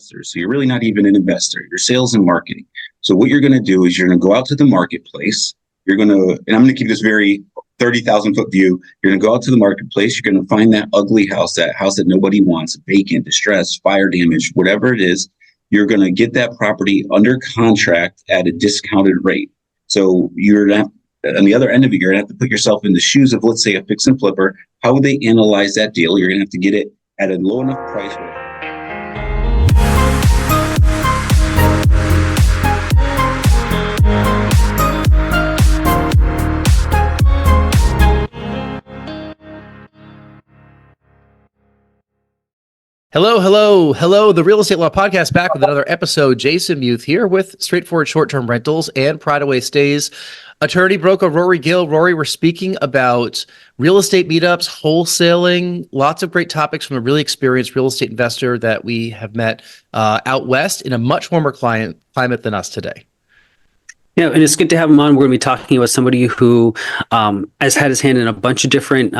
investors. So you're really not even an investor. You're sales and marketing. So what you're going to do is you're going to go out to the marketplace. You're going to, and I'm going to keep this very 30,000 foot view. You're going to go out to the marketplace. You're going to find that ugly house, that house that nobody wants, vacant, distressed, fire damage, whatever it is. You're going to get that property under contract at a discounted rate. So you're not, on the other end of it, you're going to have to put yourself in the shoes of, let's say, a fix and flipper. How would they analyze that deal? You're going to have to get it at a low enough price. Hello. The Real Estate Law Podcast back with another episode. Jason Muth here with straightforward short-term rentals and pride away stays. Attorney broker Rory Gill. Rory, we're speaking about real estate meetups, wholesaling, lots of great topics from a really experienced real estate investor that we have met out west in a much warmer climate than us today. Yeah, and it's good to have him on. We're going to be talking about somebody who has had his hand in a bunch of different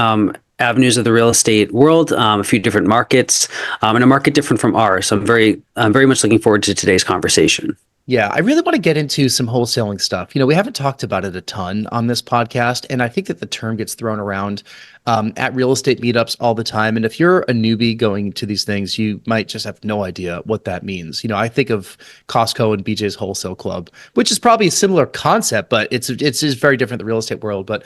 avenues of the real estate world, a few different markets, and a market different from ours. So I'm very much looking forward to today's conversation. Yeah, I really want to get into some wholesaling stuff. We haven't talked about it a ton on this podcast, and I think that the term gets thrown around at real estate meetups all the time. And if you're a newbie going to these things, you might just have no idea what that means. I think of Costco and BJ's Wholesale Club, which is probably a similar concept, but it's very different in the real estate world. But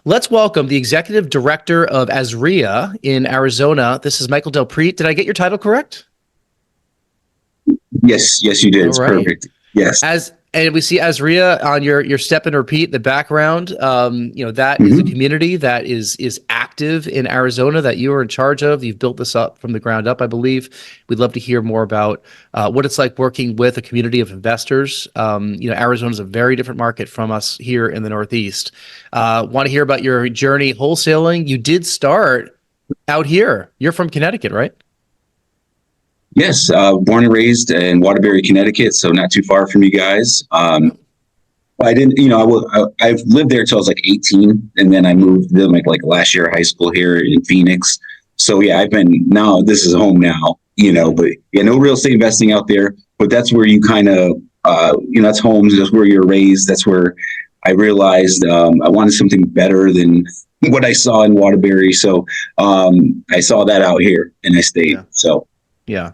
let's welcome the executive director of Azria in Arizona. This is Michael Del Prete. Did I get your title correct? Yes, you did. It's perfect. Yes. And we see Azria on your step and repeat the background. That is a community that is active in Arizona that you are in charge of. You've built this up from the ground up, I believe. We'd love to hear more about what it's like working with a community of investors. Arizona is a very different market from us here in the Northeast. Want to hear about your journey wholesaling? You did start out here. You're from Connecticut, right? Yes, born and raised in Waterbury, Connecticut, so not too far from you guys. I didn't, I've lived there till I was like 18, and then I moved to like last year of high school here in Phoenix. So yeah, this is home now, but yeah, no real estate investing out there, but that's where you kind of, that's home, that's where you're raised. That's where I realized I wanted something better than what I saw in Waterbury. So I saw that out here and I stayed, so. Yeah.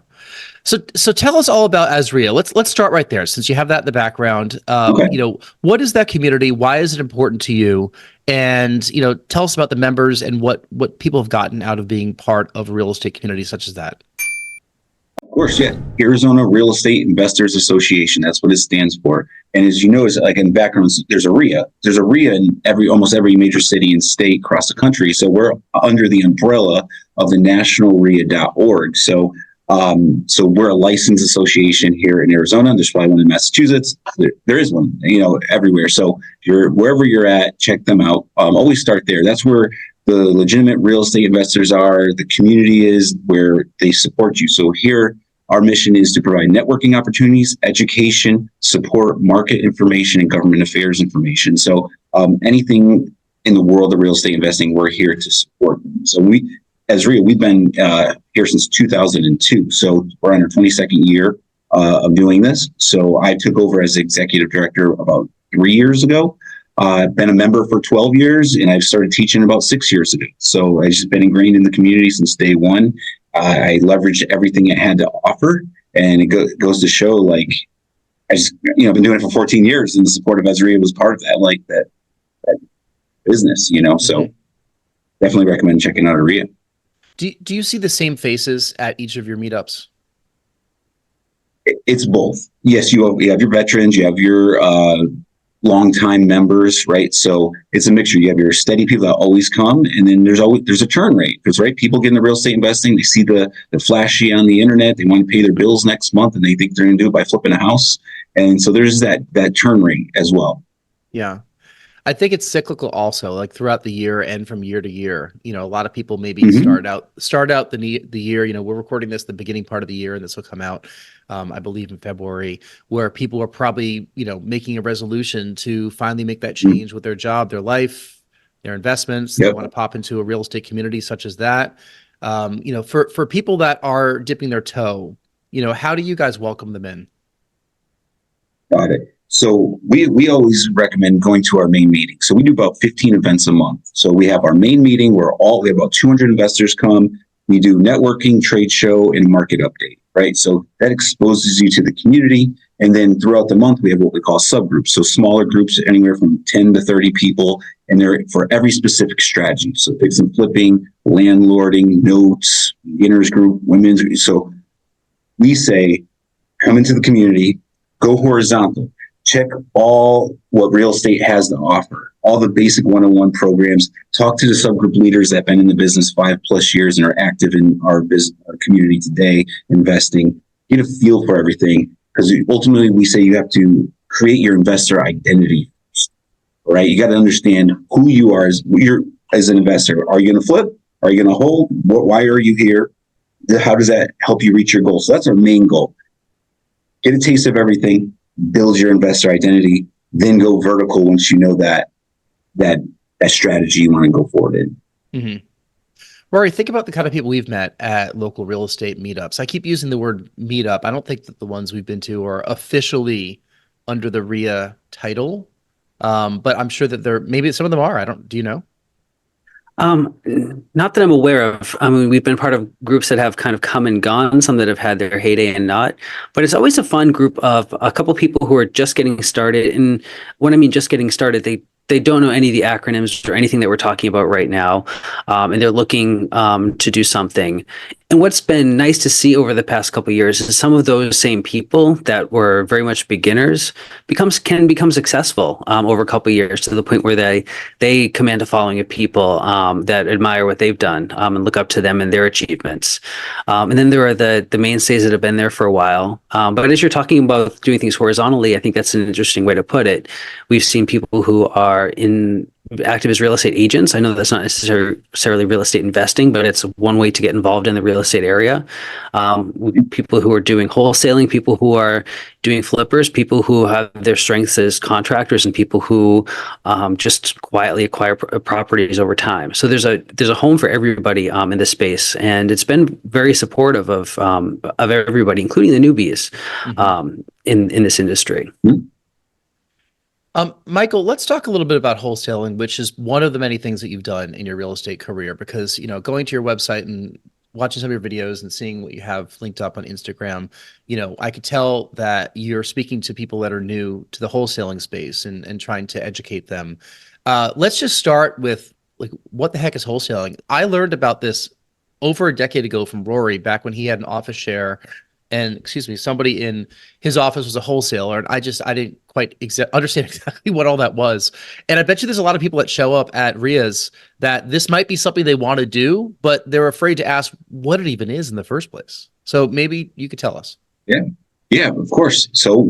So tell us all about Azria. Let's start right there, since you have that in the background. Okay. What is that community? Why is it important to you? And tell us about the members and what people have gotten out of being part of a real estate community such as that. Of course, yeah. Arizona Real Estate Investors Association. That's what it stands for. And as you know, it's like in the background, there's a RIA. There's a RIA in almost every major city and state across the country. So we're under the umbrella of the nationalria.org. So we're a licensed association here in Arizona. There's probably one in Massachusetts. There is one, everywhere. So wherever you're at, check them out. Always start there. That's where the legitimate real estate investors are. The community is where they support you. So here, our mission is to provide networking opportunities, education, support, market information, and government affairs information. So anything in the world of real estate investing, we're here to support them. So Azria, we've been here since 2002, so we're on our 22nd year of doing this. So I took over as executive director about 3 years ago. I've been a member for 12 years, and I've started teaching about 6 years ago. So I've just been ingrained in the community since day one. I leveraged everything it had to offer, and it goes to show, like, I've been doing it for 14 years, and the support of Azria was part of that, like that business, So definitely recommend checking out Azria. Do you see the same faces at each of your meetups? It's both. Yes, you have your veterans, you have your longtime members, right? So it's a mixture. You have your steady people that always come, and then there's a turn rate. Because people get into real estate investing, they see the flashy on the internet, they want to pay their bills next month, and they think they're going to do it by flipping a house. And so there's that turn rate as well. Yeah. I think it's cyclical also, like throughout the year and from year to year. A lot of people maybe start out the year, we're recording this the beginning part of the year, and this will come out, I believe, in February, where people are probably, making a resolution to finally make that change with their job, their life, their investments. They want to pop into a real estate community such as that. For people that are dipping their toe how do you guys welcome them in? Got it. So we always recommend going to our main meeting. So we do about 15 events a month. So we have our main meeting where we have about 200 investors come. We do networking, trade show, and market update, right? So that exposes you to the community. And then throughout the month, we have what we call subgroups. So smaller groups, anywhere from 10 to 30 people, and they're for every specific strategy. So fix and flipping, landlording, notes, beginners group, women's. So we say, come into the community, go horizontal, check all what real estate has to offer, all the basic one-on-one programs, talk to the subgroup leaders that have been in the business 5+ years and are active in our business, our community today, investing, get a feel for everything. Because ultimately we say you have to create your investor identity, right? You got to understand who you are as an investor. Are you going to flip? Are you going to hold? Why are you here? How does that help you reach your goal? So that's our main goal. Get a taste of everything, build your investor identity, then go vertical once you know that strategy you want to go forward in. Mm-hmm. Rory, think about the kind of people we've met at local real estate meetups. I keep using the word meetup. I don't think that the ones we've been to are officially under the RIA title, but I'm sure that maybe some of them are. Do you know? Not that I'm aware of. I mean, we've been part of groups that have kind of come and gone, some that have had their heyday and not, but it's always a fun group of a couple people who are just getting started. And when I mean just getting started, they don't know any of the acronyms or anything that we're talking about right now, and they're looking to do something. And what's been nice to see over the past couple of years is some of those same people that were very much beginners can become successful over a couple of years, to the point where they command a following of people that admire what they've done and look up to them and their achievements. And then there are the mainstays that have been there for a while. But as you're talking about doing things horizontally, I think that's an interesting way to put it. We've seen people who are active as real estate agents. I know that's not necessarily real estate investing, but it's one way to get involved in the real estate area. People who are doing wholesaling, people who are doing flippers, people who have their strengths as contractors, and people who just quietly acquire properties over time. So there's a home for everybody in this space, and it's been very supportive of everybody, including the newbies in this industry. Mm-hmm. Michael, let's talk a little bit about wholesaling, which is one of the many things that you've done in your real estate career, because, going to your website and watching some of your videos and seeing what you have linked up on Instagram, I could tell that you're speaking to people that are new to the wholesaling space and trying to educate them. Let's just start with, what the heck is wholesaling? I learned about this over a decade ago from Rory, back when he had an office share, and somebody in his office was a wholesaler, and I didn't quite understand exactly what all that was. And I bet you there's a lot of people that show up at RIAs that this might be something they want to do, but they're afraid to ask what it even is in the first place. So maybe you could tell us. Yeah, of course. So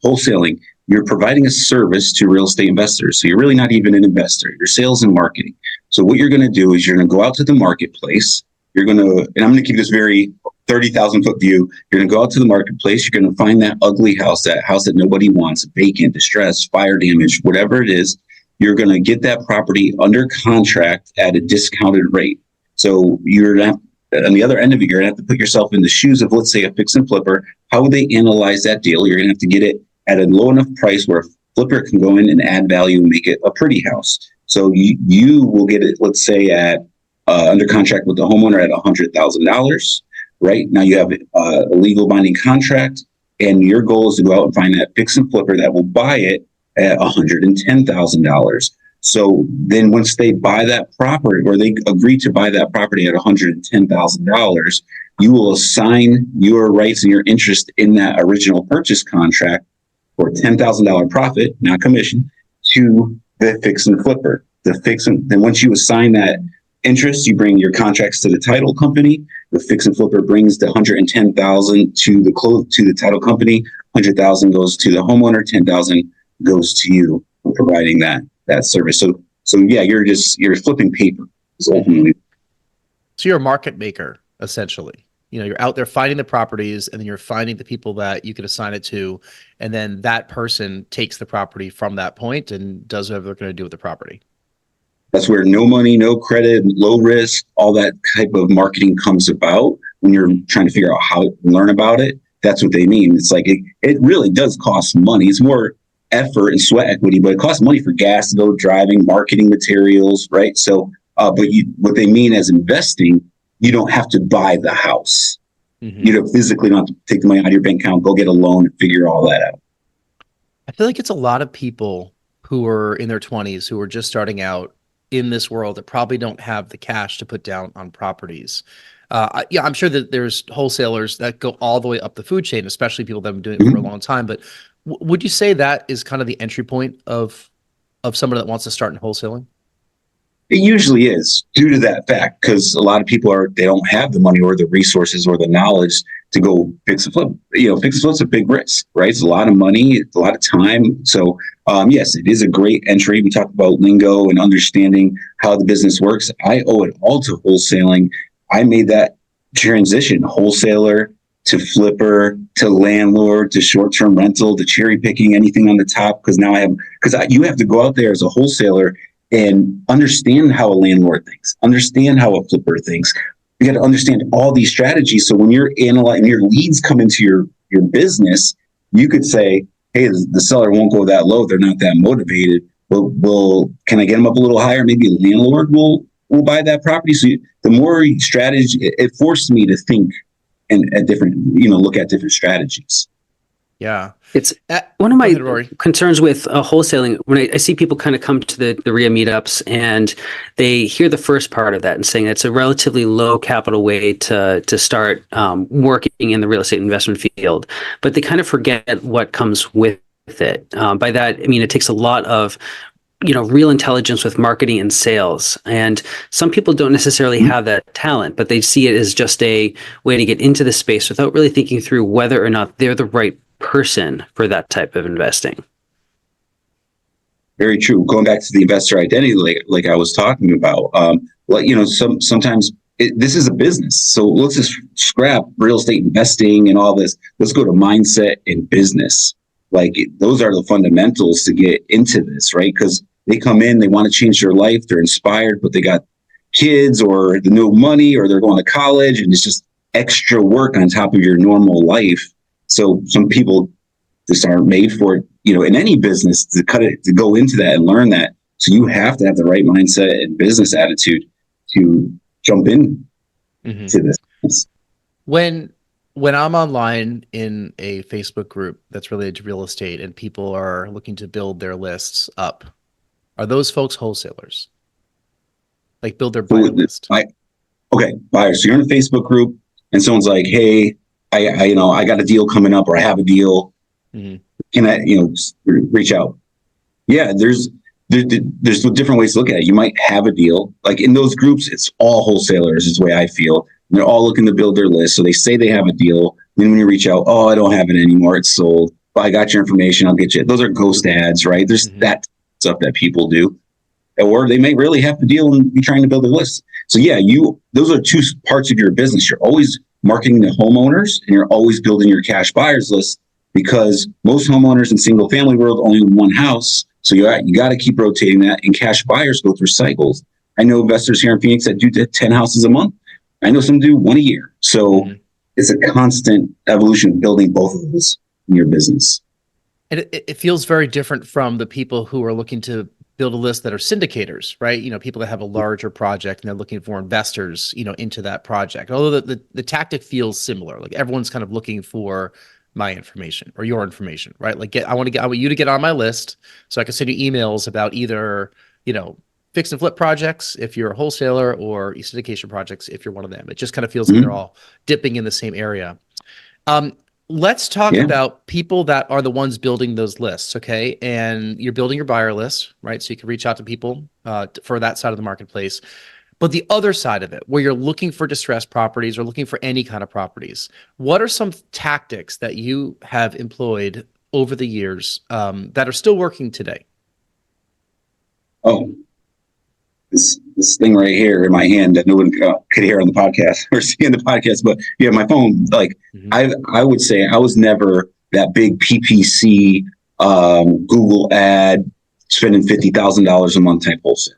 wholesaling, you're providing a service to real estate investors. So you're really not even an investor. You're sales and marketing. So what you're going to do is you're going to go out to the marketplace. And I'm going to keep this very 30,000 foot view. You're going to go out to the marketplace. You're going to find that ugly house, that house that nobody wants, vacant, distressed, fire damage, whatever it is. You're going to get that property under contract at a discounted rate. So you're not, on the other end of it, you're going to have to put yourself in the shoes of, let's say, a fix and flipper. How would they analyze that deal? You're going to have to get it at a low enough price where a flipper can go in and add value and make it a pretty house. So you will get it, let's say, at under contract with the homeowner at $100,000. Right now, you have a legal binding contract, and your goal is to go out and find that fix and flipper that will buy it at $110,000. So then, once they buy that property, or they agree to buy that property at $110,000, you will assign your rights and your interest in that original purchase contract for a $10,000 profit, not commission, to the fix and flipper. Then once you assign that interest, you bring your contracts to the title company. The fix and flipper brings the $110,000 to the title company. $100,000 goes to the homeowner. $10,000 goes to you for providing that service. So yeah, you're flipping paper is ultimately. So you're a market maker, essentially. You're out there finding the properties, and then you're finding the people that you could assign it to, and then that person takes the property from that point and does whatever they're going to do with the property. That's where no money, no credit, low risk, all that type of marketing comes about when you're trying to figure out how to learn about it. that's what they mean. It's like it really does cost money. It's more effort and sweat equity, but it costs money for gas to go driving, marketing materials, right? So, what they mean as investing, you don't have to buy the house. Mm-hmm. You physically don't have to take the money out of your bank account, go get a loan, and figure all that out. I feel like it's a lot of people who are in their 20s who are just starting out in this world that probably don't have the cash to put down on properties. I'm sure that there's wholesalers that go all the way up the food chain, especially people that have been doing it for a long time. But would you say that is kind of the entry point of someone that wants to start in wholesaling? It usually is, due to that fact, because a lot of people they don't have the money or the resources or the knowledge to go fix a flip. Fix a flip's a big risk, right? It's a lot of money, it's a lot of time. So yes, it is a great entry. We talked about lingo and understanding how the business works. I owe it all to wholesaling. I made that transition, wholesaler to flipper to landlord to short-term rental to cherry picking anything on the top, because you have to go out there as a wholesaler and understand how a landlord thinks, understand how a flipper thinks. You got to understand all these strategies. So when you're analyzing, your leads come into your business, you could say, hey, the seller won't go that low. They're not that motivated. Can I get them up a little higher? Maybe a landlord will buy that property. So the more strategy, it forced me to think and at different, look at different strategies. Yeah. It's one of my concerns with wholesaling. When I see people kind of come to the RIA meetups and they hear the first part of that and saying it's a relatively low capital way to start working in the real estate investment field, but they kind of forget what comes with it. By that, I mean, it takes a lot of real intelligence with marketing and sales. And some people don't necessarily have that talent, but they see it as just a way to get into the space without really thinking through whether or not they're the right person for that type of investing. Very true. Going back to the investor identity, like I was talking about, sometimes this is a business. So let's just scrap real estate investing and all this. Let's go to mindset and business. Those are the fundamentals to get into this, right? Because they come in, they want to change their life, they're inspired, but they got kids or the no money, or they're going to college, and it's just extra work on top of your normal life. So some people just aren't made for it, in any business to go into that and learn that. So you have to have the right mindset and business attitude to jump in to this. When I'm online in a Facebook group that's related to real estate and people are looking to build their lists up, are those folks wholesalers? Build their buyer list? Okay, buyers. So you're in a Facebook group and someone's like, hey, I got a deal coming up, or I have a deal. Can I, reach out? Yeah, there's different ways to look at it. You might have a deal. In those groups, it's all wholesalers is the way I feel. They're all looking to build their list. So they say they have a deal. Then when you reach out, oh, I don't have it anymore. It's sold. Well, I got your information. I'll get you. Those are ghost ads, right? There's that stuff that people do. Or they may really have the deal and be trying to build a list. So yeah, those are two parts of your business. You're always marketing to homeowners and you're always building your cash buyers list, because most homeowners in single family world only own one house. So you got to keep rotating that, and cash buyers go through cycles. I know investors here in Phoenix that do 10 houses a month. I know some do one a year. So it's a constant evolution of building both of those in your business. And it feels very different from the people who are looking to build a list that are syndicators, right? People that have a larger project and they're looking for investors, into that project. Although the tactic feels similar, everyone's kind of looking for my information or your information, right? I want you to get on my list so I can send you emails about either, fix and flip projects if you're a wholesaler, or syndication projects if you're one of them. It just kind of feels like they're all dipping in the same area. Let's talk about people that are the ones building those lists, okay? And you're building your buyer list, right? So you can reach out to people for that side of the marketplace. But the other side of it, where you're looking for distressed properties or looking for any kind of properties, what are some tactics that you have employed over the years that are still working today? Oh, this thing right here in my hand that no one could hear on the podcast or see in the podcast, but my phone, I would say I was never that big PPC, Google ad, spending $50,000 a month type wholesale.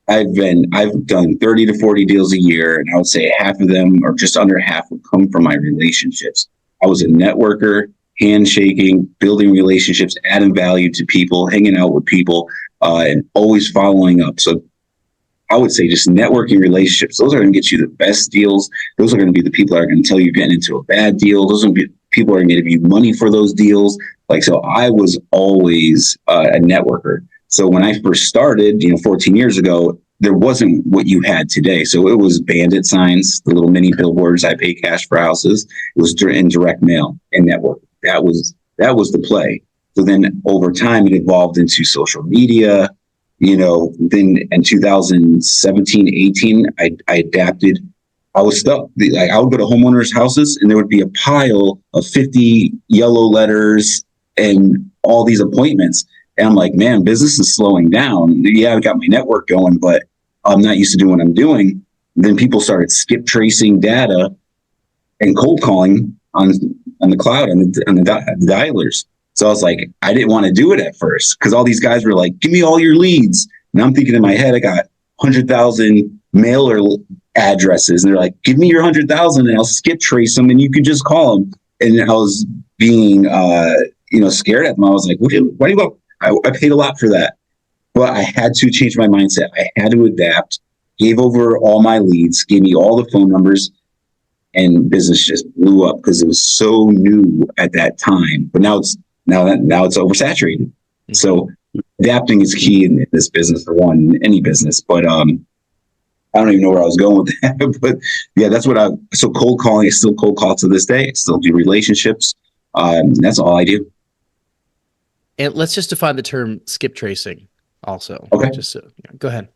I've done 30 to 40 deals a year, and I would say half of them, or just under half, would come from my relationships. I was a networker, handshaking, building relationships, adding value to people, hanging out with people, and always following up. So I would say just networking relationships. Those are going to get you the best deals. Those are going to be the people that are going to tell you you're getting into a bad deal. Those are going to be people are going to give you money for those deals. Like, so I was always a networker. So when I first started, 14 years ago, there wasn't what you had today. So it was bandit signs, the little mini billboards. I pay cash for houses. It was in direct mail and network. That was the play. So then over time, it evolved into social media. Then in 2017, 18, I adapted. I was stuck. I would go to homeowners' houses and there would be a pile of 50 yellow letters and all these appointments. And I'm like, man, business is slowing down. Yeah, I got my network going, but I'm not used to doing what I'm doing. And then people started skip tracing data and cold calling on the cloud and the dialers. So I was like, I didn't want to do it at first because all these guys were like, give me all your leads. And I'm thinking in my head, I got 100,000 mailer addresses. And they're like, give me your 100,000 and I'll skip trace them and you can just call them. And I was being, scared at them. I was like, why do you I paid a lot for that. But I had to change my mindset. I had to adapt, gave over all my leads, gave me all the phone numbers, and business just blew up because it was so new at that time. But now it's oversaturated. Mm-hmm. So adapting is key in this business, for one, in any business. But I don't even know where I was going with that. But yeah, that's what so cold calling is still cold call to this day. I still do relationships. That's all I do. And let's just define the term skip tracing also. Okay. Go ahead.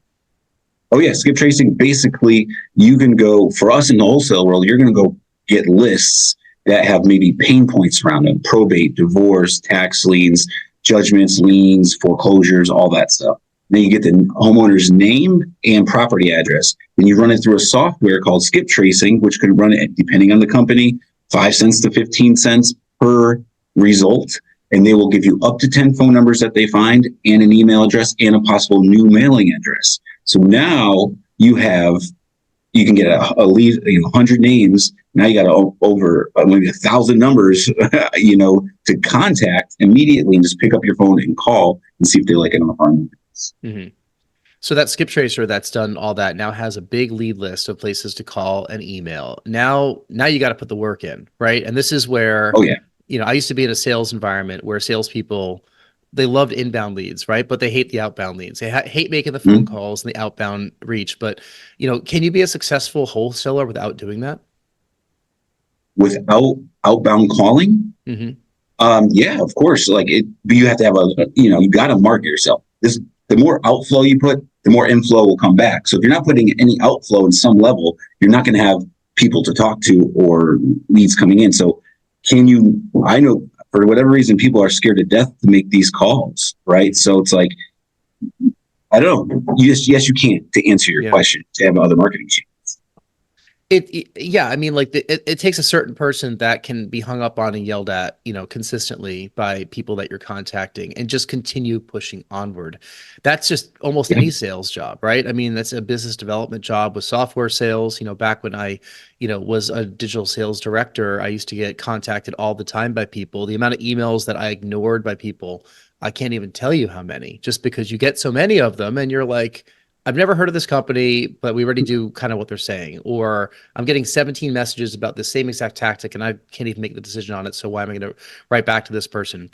Oh yeah. Skip tracing. Basically, you can go, for us in the wholesale world, you're going to go get lists that have maybe pain points around them: probate, divorce, tax liens, judgments, liens, foreclosures, all that stuff. Then you get the homeowner's name and property address. Then you run it through a software called skip tracing, which could run it, depending on the company, 5 cents to 15 cents per result. And they will give you up to 10 phone numbers that they find and an email address and a possible new mailing address. So now you can get a lead, 100 names. Now you got over maybe 1,000 numbers, to contact immediately and just pick up your phone and call and see if they like an offer on this. Mm-hmm. So that skip tracer that's done all that now has a big lead list of places to call and email. Now you got to put the work in, right? And this is where, oh yeah. I used to be in a sales environment where salespeople, they loved inbound leads, right? But they hate the outbound leads. They hate making the phone calls and the outbound reach. But, can you be a successful wholesaler without doing that? Without outbound calling? Mm-hmm. Yeah, of course. But you have to have you got to market yourself. The more outflow you put, the more inflow will come back. So if you're not putting any outflow in some level, you're not going to have people to talk to or leads coming in. So I know for whatever reason, people are scared to death to make these calls, right? So it's like, I don't know. Yes, you can, to answer your question, to have other marketing channels. It takes a certain person that can be hung up on and yelled at, consistently by people that you're contacting and just continue pushing onward. That's just almost any sales job, right? I mean, that's a business development job with software sales. Back when I, was a digital sales director, I used to get contacted all the time by people. The amount of emails that I ignored by people, I can't even tell you how many, just because you get so many of them and you're like, I've never heard of this company, but we already do kind of what they're saying. Or I'm getting 17 messages about the same exact tactic and I can't even make the decision on it. So why am I going to write back to this person?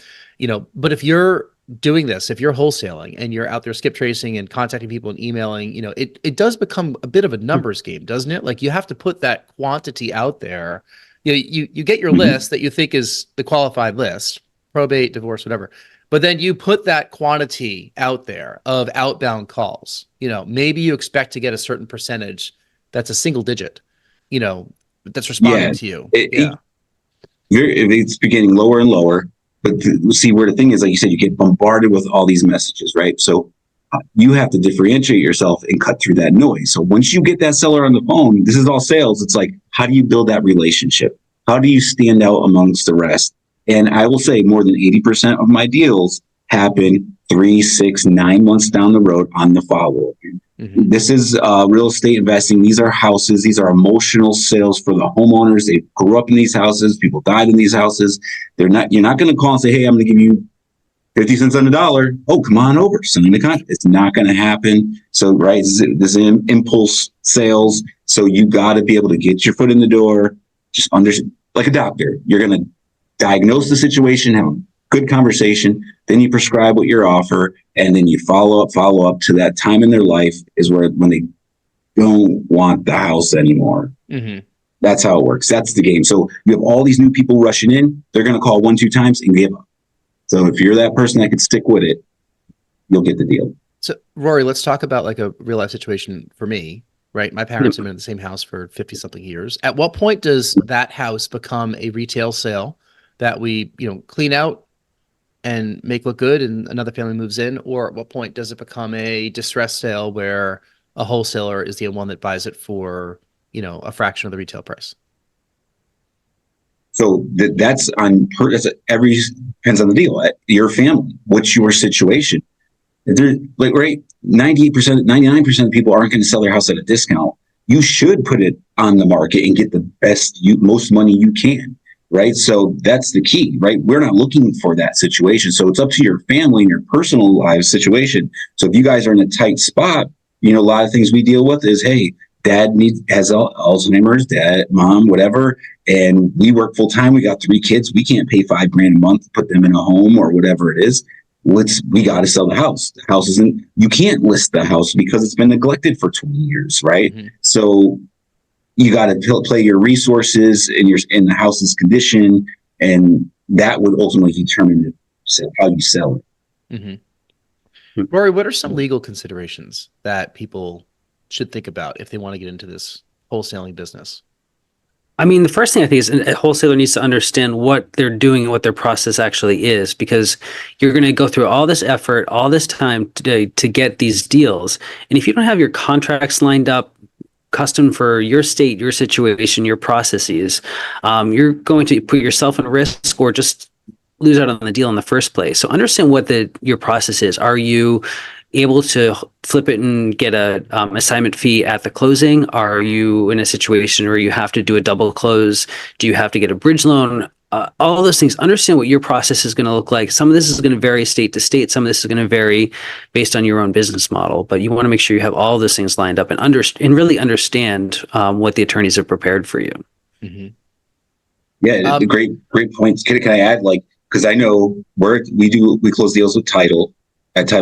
But if you're doing this, if you're wholesaling and you're out there skip tracing and contacting people and emailing, it does become a bit of a numbers game, doesn't it? Like you have to put that quantity out there. You get your list that you think is the qualified list, probate, divorce, whatever. But then you put that quantity out there of outbound calls. Maybe you expect to get a certain percentage that's a single digit, that's responding to you. It's beginning lower and lower. But see, where the thing is, like you said, you get bombarded with all these messages, right? So you have to differentiate yourself and cut through that noise. So once you get that seller on the phone, this is all sales. It's like, how do you build that relationship? How do you stand out amongst the rest? And I will say more than 80% of my deals happen 3, 6, 9 months down the road on the follow-up. This is real estate investing. These are houses. These are emotional sales for the homeowners. They grew up in these houses. People died in these houses. You're not going to call and say, hey, I'm going to give you 50 cents on the dollar. Oh, come on over. Sign the contract. It's not going to happen. So, right, this is impulse sales. So you got to be able to get your foot in the door. Just understand, like a doctor. You're going to diagnose the situation, have a good conversation, then you prescribe what your offer, and then you follow up to that time in their life is when they don't want the house anymore. That's how it works. That's the game. So you have all these new people rushing in. They're going to call 1-2 times and give up. So if you're that person that could stick with it, you'll get the deal. So Rory, let's talk about like a real life situation for me, right? My parents have been in the same house for 50 something years. At what point does that house become a retail sale that we, clean out and make look good and another family moves in? Or at what point does it become a distressed sale where a wholesaler is the one that buys it for, a fraction of the retail price? So that's depends on the deal. Your family, what's your situation? They're like, right, 98%, 99% of people aren't going to sell their house at a discount. You should put it on the market and get the most money you can. Right. So that's the key, right? We're not looking for that situation. So it's up to your family and your personal life situation. So if you guys are in a tight spot, a lot of things we deal with is, hey, dad has Alzheimer's, dad, mom, whatever. And we work full time. We got 3 kids. We can't pay $5,000 a month to put them in a home or whatever it is. We got to sell the house. The house you can't list the house because it's been neglected for 20 years. Right. So you got to play your resources in the house's condition, and that would ultimately determine how you sell it. Rory, what are some legal considerations that people should think about if they want to get into this wholesaling business? I mean, the first thing I think is a wholesaler needs to understand what they're doing and what their process actually is, because you're going to go through all this effort, all this time to get these deals. And if you don't have your contracts lined up, custom for your state, your situation, your processes, you're going to put yourself in risk or just lose out on the deal in the first place. So understand what your process is. Are you able to flip it and get a assignment fee at the closing? Are you in a situation where you have to do a double close? Do you have to get a bridge loan? All those things. Understand what your process is going to look like. Some of this is going to vary state to state. Some of this is going to vary based on your own business model. But you want to make sure you have all those things lined up and really understand what the attorneys have prepared for you. Yeah, great points. Can I add, because I know we close deals with title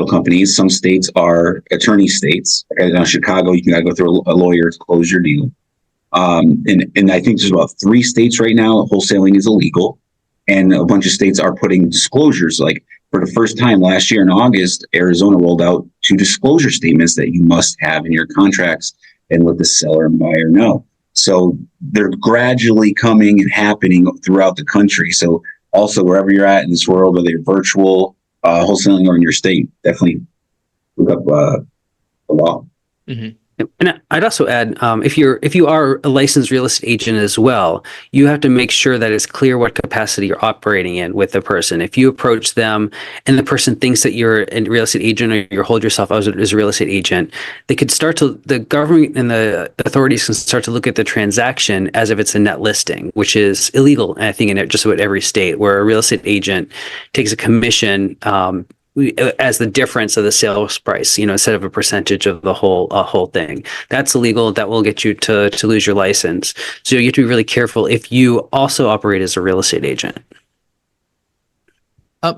companies. Some states are attorney states. In Chicago, you got to go through a lawyer to close your deal. And I think there's about 3 states right now wholesaling is illegal, and a bunch of states are putting disclosures. Like for the first time last year in August, Arizona rolled out 2 disclosure statements that you must have in your contracts and let the seller and buyer know. So they're gradually coming and happening throughout the country. So also wherever you're at in this world, whether you're virtual wholesaling or in your state, definitely look up the law. And I'd also add, if you are a licensed real estate agent as well, you have to make sure that it's clear what capacity you're operating in with the person. If you approach them and the person thinks that you're a real estate agent or you hold yourself as a real estate agent, the government and the authorities can start to look at the transaction as if it's a net listing, which is illegal, I think, in just about every state, where a real estate agent takes a commission as the difference of the sales price, instead of a percentage of the whole thing. That's illegal. That will get you to lose your license. So you have to be really careful if you also operate as a real estate agent.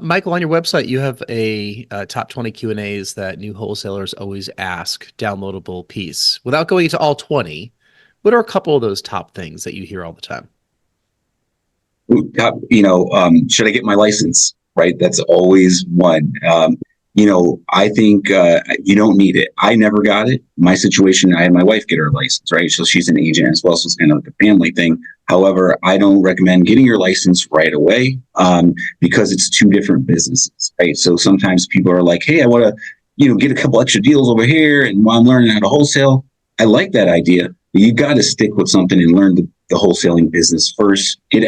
Michael, on your website, you have a top 20 Q&As that new wholesalers always ask, downloadable piece. Without going into all 20, what are a couple of those top things that you hear all the time? Should I get my license? Right. That's always one. I think you don't need it. I never got it. My situation, I had my wife get her license, right? So she's an agent as well. So it's kind of like a family thing. However, I don't recommend getting your license right away because it's 2 different businesses, right? So sometimes people are like, hey, I want to, get a couple extra deals over here. And while I'm learning how to wholesale, I like that idea. But you got to stick with something and learn the wholesaling business first. Get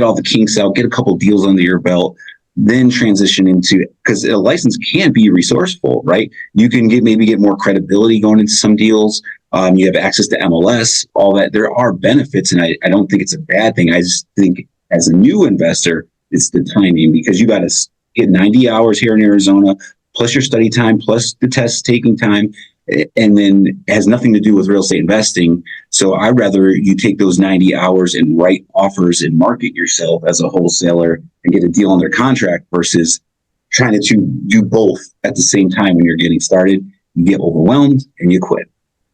all the kinks out, get a couple deals under your belt. then transition into, because a license can be resourceful, right? You can maybe get more credibility going into some deals. You have access to MLS, all that. There are benefits, and I don't think it's a bad thing. I just think as a new investor, it's the timing, because you got to get 90 hours here in Arizona, plus your study time, plus the test taking time, and then it has nothing to do with real estate investing. So I'd rather you take those 90 hours and write offers and market yourself as a wholesaler and get a deal under contract versus trying to do both at the same time. When you're getting started, you get overwhelmed and you quit.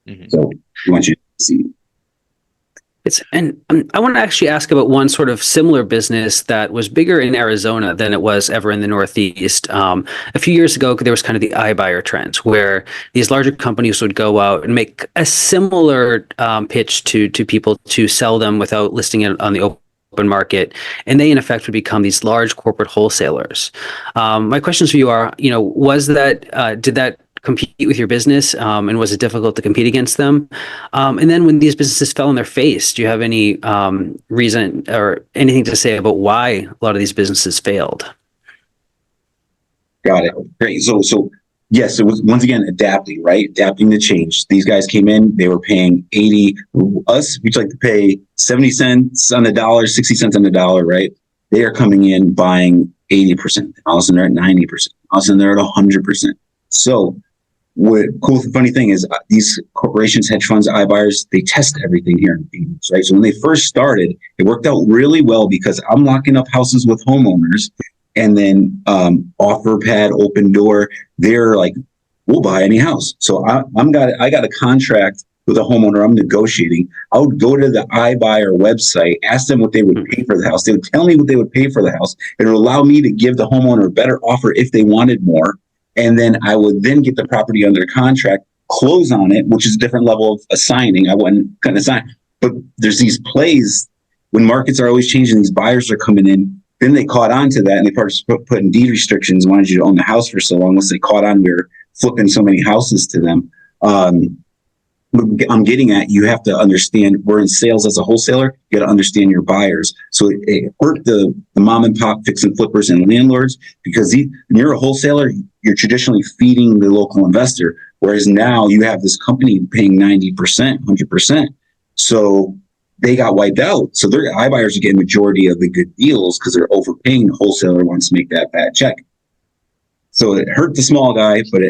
Mm-hmm. So we want you to see. I want to actually ask about one sort of similar business that was bigger in Arizona than it was ever in the Northeast. A few years ago, there was kind of the iBuyer trend, where these larger companies would go out and make a similar pitch to people to sell them without listing it on the open market, and they in effect would become these large corporate wholesalers. My questions for you are, was that did that compete with your business, and was it difficult to compete against them? And then when these businesses fell on their face, do you have any reason or anything to say about why a lot of these businesses failed? Got it. Great. So yes, it was once again adapting, right? Adapting to change. These guys came in, they were paying 80. Us, we'd like to pay 70 cents on the dollar, 60 cents on the dollar, right? They are coming in buying 80%. All of a sudden they're at 90%. All of a sudden they're at 100%. So what funny thing is, these corporations, hedge funds, iBuyers, they test everything here in Phoenix, right? So when they first started, it worked out really well because I'm locking up houses with homeowners, and then offer pad, open door. They're like, we'll buy any house. So I got a contract with a homeowner. I'm negotiating. I would go to the iBuyer website, ask them what they would pay for the house. They would tell me what they would pay for the house. It would allow me to give the homeowner a better offer if they wanted more. And then I would then get the property under contract, close on it, which is a different level of assigning. I wasn't going to assign. But there's these plays when markets are always changing, these buyers are coming in. Then they caught on to that, and they started putting deed restrictions, wanted you to own the house for so long. Once they caught on, we were flipping so many houses to them. I'm getting at, you have to understand, we're in sales as a wholesaler, you got to understand your buyers. So it hurt the mom and pop fix and flippers and landlords, because when you're a wholesaler, you're traditionally feeding the local investor, whereas now you have this company paying 90%, 100%. So they got wiped out. So their iBuyers are getting majority of the good deals because they're overpaying. The wholesaler wants to make that fat check. So it hurt the small guy, but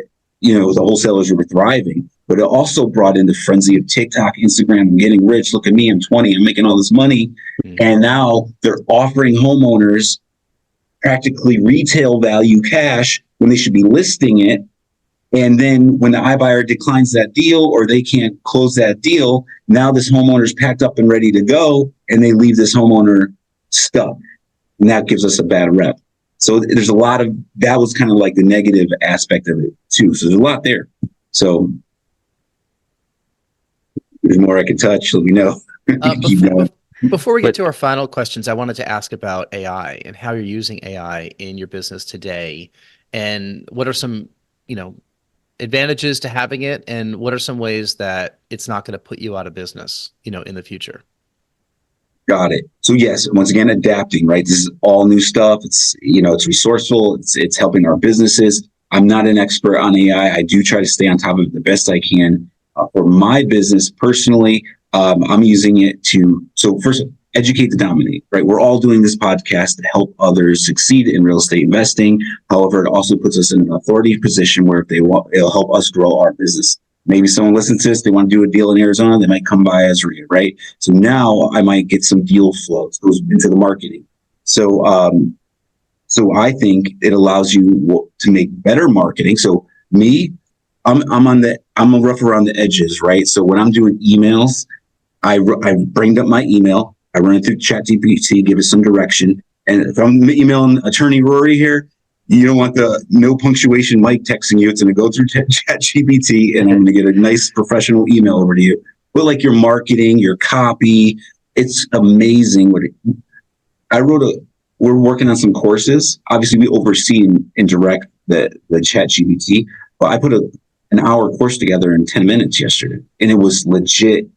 the wholesalers were thriving. But it also brought in the frenzy of TikTok, Instagram. I'm getting rich. Look at me. I'm 20. I'm making all this money. Mm-hmm. And now they're offering homeowners practically retail value cash when they should be listing it. And then when the iBuyer declines that deal, or they can't close that deal, now this homeowner's packed up and ready to go, and they leave this homeowner stuck. And that gives us a bad rep. So there's a lot of, that was kind of like the negative aspect of it too. So there's a lot there. So there's more I can touch, let me know. Before we get to our final questions, I wanted to ask about AI and how you're using AI in your business today, and what are some, advantages to having it, and what are some ways that it's not going to put you out of business, in the future? Got it. So yes, once again, adapting, right? This is all new stuff. It's, it's resourceful. It's helping our businesses. I'm not an expert on AI. I do try to stay on top of it the best I can. For my business personally, I'm using it so first, educate to dominate, right? We're all doing this podcast to help others succeed in real estate investing. However, it also puts us in an authority position where if they want, it'll help us grow our business. Maybe someone listens to this, they want to do a deal in Arizona, they might come by as REIA, right? So now I might get some deal flow that goes into the marketing. So I think it allows you to make better marketing. So me, I'm a rough around the edges, right? So when I'm doing emails, I bring up my email, I run it through ChatGPT, give it some direction. And if I'm emailing Attorney Rory here, you don't want the no punctuation Mike texting you. It's going to go through ChatGPT, and I'm going to get a nice professional email over to you. But like your marketing, your copy, it's amazing. We're working on some courses. Obviously, we oversee and direct the ChatGPT, but I put an hour course together in 10 minutes yesterday, and it was legit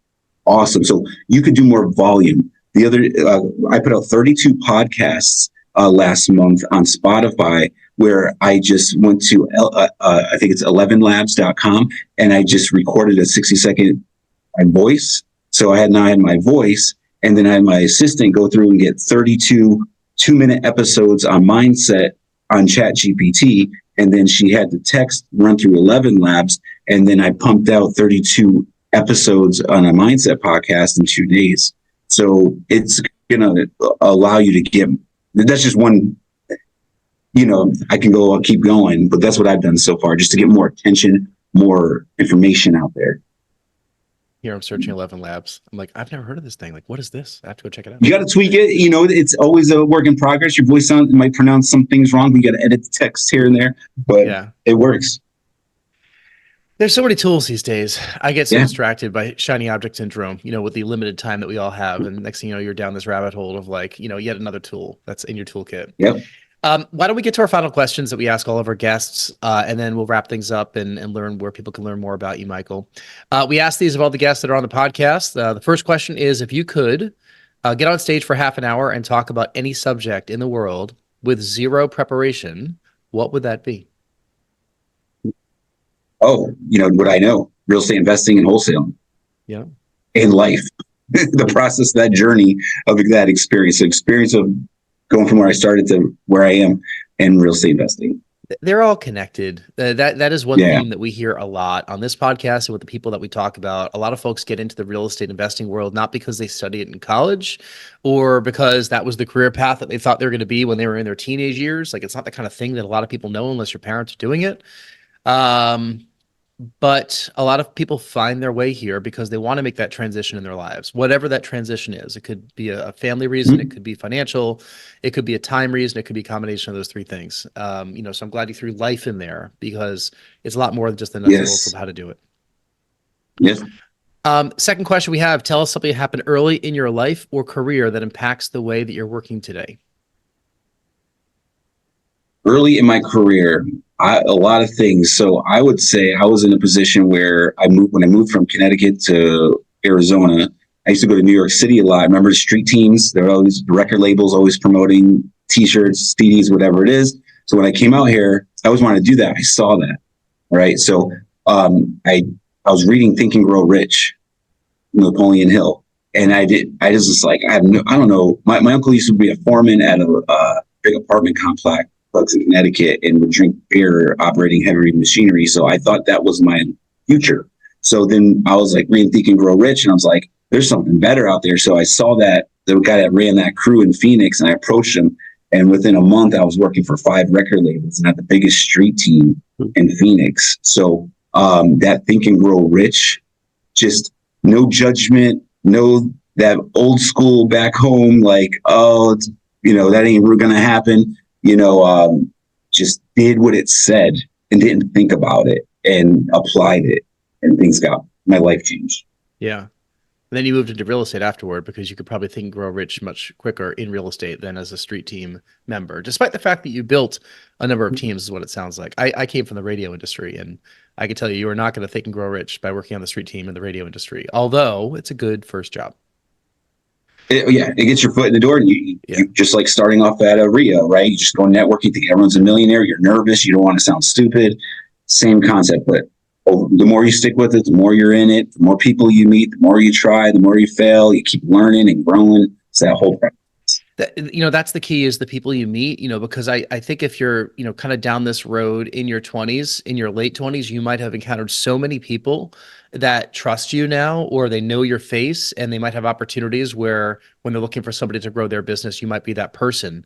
awesome. So you could do more volume. I put out 32 podcasts last month on Spotify, where I just went to, I think it's 11labs.com, and I just recorded a 60-second my voice. So I had my voice, and then I had my assistant go through and get 32 2-minute episodes on mindset on ChatGPT. And then she had the text run through 11 labs. And then I pumped out 32 episodes on a mindset podcast in 2 days. So it's going to allow you to get, that's just one, I can go, I'll keep going, but that's what I've done so far, just to get more attention, more information out there. Here I'm searching 11 Labs. I'm like, I've never heard of this thing. Like, what is this? I have to go check it out. You got to tweak it. It's always a work in progress. Your voice might pronounce some things wrong. We got to edit the text here and there, but yeah, it works. There's so many tools these days. I get so distracted by shiny object syndrome, with the limited time that we all have. And next thing you know, you're down this rabbit hole of yet another tool that's in your toolkit. Yep. Why don't we get to our final questions that we ask all of our guests, and then we'll wrap things up and learn where people can learn more about you, Michael. We ask these of all the guests that are on the podcast. The first question is, if you could get on stage for half an hour and talk about any subject in the world with zero preparation, what would that be? Oh, what I know, real estate investing and wholesaling. Yeah. In life, the process, that journey of that experience of going from where I started to where I am in real estate investing. They're all connected. That is one theme that we hear a lot on this podcast and with the people that we talk about. A lot of folks get into the real estate investing world not because they study it in college or because that was the career path that they thought they were going to be when they were in their teenage years. Like, it's not the kind of thing that a lot of people know unless your parents are doing it. But a lot of people find their way here because they want to make that transition in their lives, whatever that transition is. It could be a family reason, it could be financial, it could be a time reason, it could be a combination of those three things. So I'm glad you threw life in there because it's a lot more than just the nuts and bolts of how to do it. Yes. Second question we have, tell us something that happened early in your life or career that impacts the way that you're working today. Early in my career, a lot of things. So I would say I was in a position where when I moved from Connecticut to Arizona, I used to go to New York City a lot. I remember the street teams. There were always record labels always promoting T-shirts, CDs, whatever it is. So when I came out here, I always wanted to do that. I saw that. Right. So I was reading Think and Grow Rich, Napoleon Hill. And I was like, I don't know. My uncle used to be a foreman at a big apartment complex in Connecticut and would drink beer operating heavy machinery. So I thought that was my future. So then I was like reading Think and Grow Rich, and I was like, there's something better out there. So I saw that the guy that ran that crew in Phoenix, and I approached him. And within a month, I was working for 5 record labels and at the biggest street team in Phoenix. So that Think and Grow Rich, just no judgment, no that old school back home, like, that ain't going to happen. Just did what it said and didn't think about it and applied it, and my life changed. Yeah. And then you moved into real estate afterward because you could probably think and grow rich much quicker in real estate than as a street team member, despite the fact that you built a number of teams is what it sounds like. I came from the radio industry, and I can tell you are not going to think and grow rich by working on the street team in the radio industry, although it's a good first job. It gets your foot in the door, and you're just like starting off at a RIA, right? You just go networking, think everyone's a millionaire. You're nervous. You don't want to sound stupid. Same concept, but the more you stick with it, the more you're in it, the more people you meet, the more you try, the more you fail, you keep learning and growing. It's that whole process. That's the key, is the people you meet, because I think if you're, kind of down this road in your 20s, in your late 20s, you might have encountered so many people that trust you now, or they know your face, and they might have opportunities where when they're looking for somebody to grow their business, you might be that person,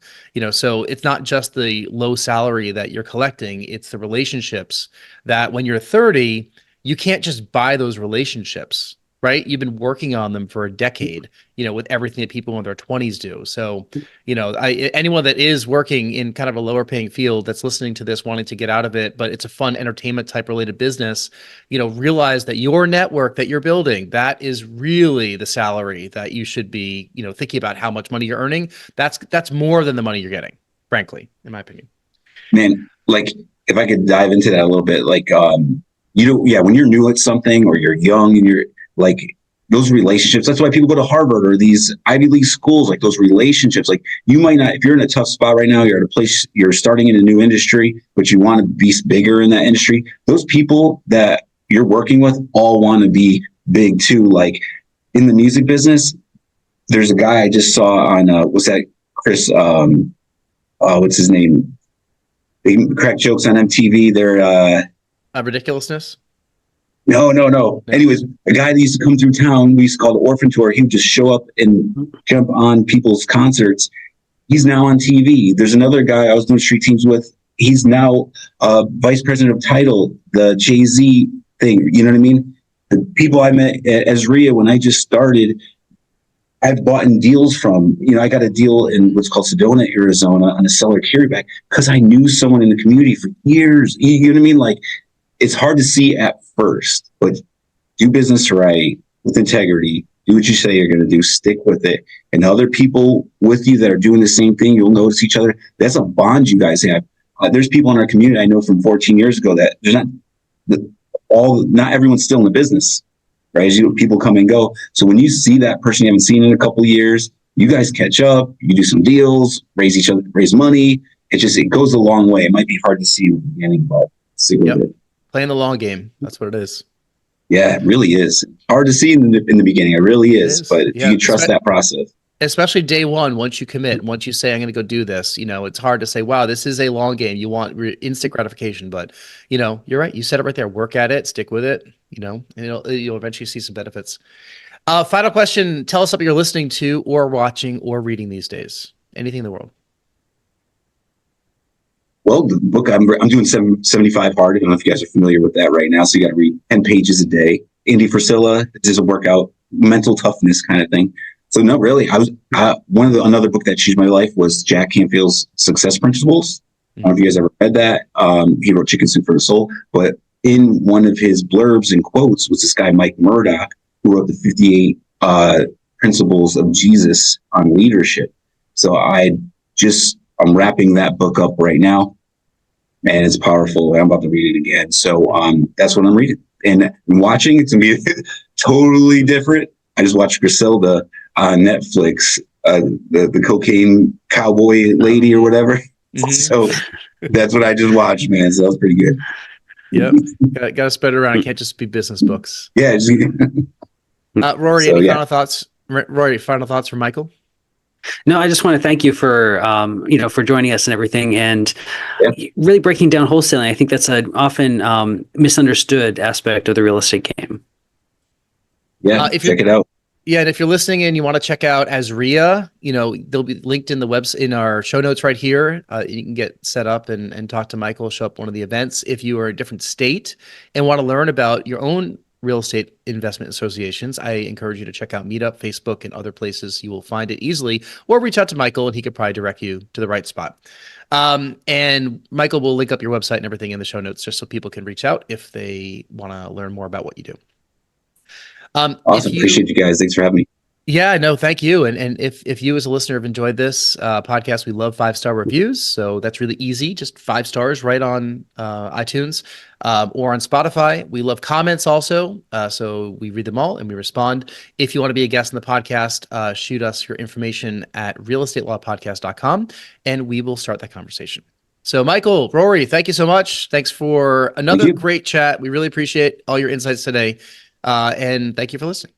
so it's not just the low salary that you're collecting, it's the relationships that when you're 30, you can't just buy those relationships. Right? You've been working on them for a decade, with everything that people in their 20s do. So, anyone that is working in kind of a lower paying field that's listening to this, wanting to get out of it, but it's a fun entertainment type related business, realize that your network that you're building, that is really the salary that you should be, thinking about how much money you're earning. That's more than the money you're getting, frankly, in my opinion. Man, like if I could dive into that a little bit, like, when you're new at something or you're young and you're like, those relationships. That's why people go to Harvard or these Ivy League schools, like those relationships. Like you might not, if you're in a tough spot right now, you're at a place, you're starting in a new industry, but you want to be bigger in that industry. Those people that you're working with all want to be big too. Like in the music business, there's a guy I just saw on, what's that, Chris, what's his name? They crack jokes on MTV. They're, Ridiculousness. No. Anyways, a guy that used to come through town, we used to call the Orphan Tour. He would just show up and jump on people's concerts. He's now on TV. There's another guy I was doing street teams with. He's now vice president of Tidal, the Jay-Z thing. You know what I mean? The people I met at Ezria when I just started, I've bought in deals from, I got a deal in what's called Sedona, Arizona on a seller carryback because I knew someone in the community for years. You know what I mean? Like, it's hard to see at first, but do business right with integrity. Do what you say you're going to do. Stick with it. And other people with you that are doing the same thing, you'll notice each other. That's a bond you guys have. There's people in our community I know from 14 years ago that there's not everyone's still in the business, right? People come and go. So when you see that person you haven't seen in a couple of years, you guys catch up, you do some deals, raise money. It goes a long way. It might be hard to see in the beginning, but see what it. Playing the long game. That's what it is. Yeah, it really is. Hard to see in the beginning. It really is. But if you trust that process. Especially day one, once you commit, once you say, I'm going to go do this, it's hard to say, wow, this is a long game. You want instant gratification, but you're right. You said it right there. Work at it, stick with it, and you'll eventually see some benefits. Final question. Tell us what you're listening to or watching or reading these days. Anything in the world. Well, the book I'm doing 75 hard. I don't know if you guys are familiar with that right now. So you got to read 10 pages a day. Andy Frisella, this is a workout, mental toughness kind of thing. So no, really, I was another book that changed my life was Jack Canfield's Success Principles. I don't know if you guys ever read that. He wrote Chicken Soup for the Soul, but in one of his blurbs and quotes was this guy Mike Murdoch who wrote the 58 Principles of Jesus on leadership. So I'm wrapping that book up right now, and it's powerful. I'm about to read it again. So that's what I'm reading and watching. It's gonna be totally different. I just watched Griselda on Netflix, the cocaine cowboy lady or whatever. Mm-hmm. So that's what I just watched, man. So that was pretty good. Yep. Got to spread it around. It can't just be business books. Yeah. Rory, any final thoughts? Rory, final thoughts from Michael? No, I just want to thank you for, for joining us and everything and really breaking down wholesaling. I think that's an often misunderstood aspect of the real estate game. Yeah, check it out. Yeah, and if you're listening and you want to check out Azria, they'll be linked in the in our show notes right here. You can get set up and talk to Michael, show up one of the events. If you are in a different state and want to learn about your own real estate investment associations, I encourage you to check out Meetup, Facebook, and other places. You will find it easily, or reach out to Michael and he could probably direct you to the right spot. And Michael will link up your website and everything in the show notes just so people can reach out if they want to learn more about what you do. Awesome. Appreciate you guys. Thanks for having me. Yeah, no, thank you. And if you as a listener have enjoyed this podcast, we love 5-star reviews. So that's really easy. Just 5 stars right on iTunes or on Spotify. We love comments also. So we read them all and we respond. If you want to be a guest in the podcast, shoot us your information at realestatepodcast.com and we will start that conversation. So Michael, Rory, thank you so much. Thanks for another great chat. We really appreciate all your insights today. And thank you for listening.